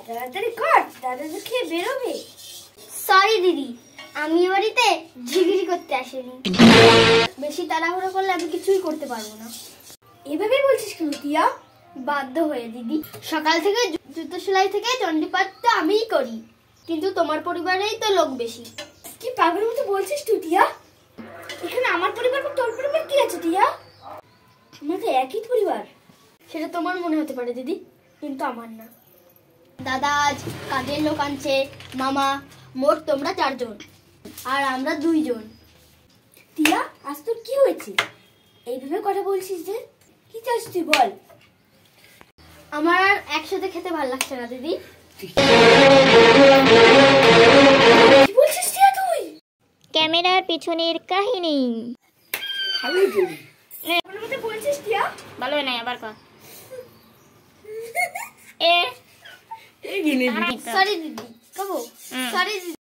তাড়াতাড়ি কর, দাদা খেয়ে বেরোবে। সরি দিদি, আমি এ বাড়িতে ঝিগড়ি করতে আসিনি। বেশি তাড়াহুড়ো করলে আমি কিছুই করতে পারবো না। এভাবেই বলছিস কেন টিয়া? বাধ্য হয়ে দিদি। সকাল থেকে জুতো সেলাই থেকে চণ্ডীপাঠ তো আমিই করি, কিন্তু তোমার পরিবারেই তো লোক বেশি। কি পাগলের মতো বলছিস তুই টিয়া? এখানে আমার পরিবার বা তোর পরিবার কি আছে টিয়া? আমাদের একই পরিবার। সেটা তোমার মনে হতে পারে দিদি, কিন্তু আমার না। দাদা আজ কাজের লোক আনছে, মামা, মোট তোমরা 4 জন আর আমরা 2 জন। টিয়া, আজ তোর কি হয়েছে? এইভাবে কথা বলছিস যে? কি চাস তুই বল? আমার আর একসাথে খেতে ভালো লাগছে না দিদি। কি বলছিস টিয়া তুই? ক্যামেরার পিছনের কাহিনী। পাগলের মতো বলছিস টিয়া? ভালো নাই আবার কর। সরি দিদি, কবো সরি দিদি।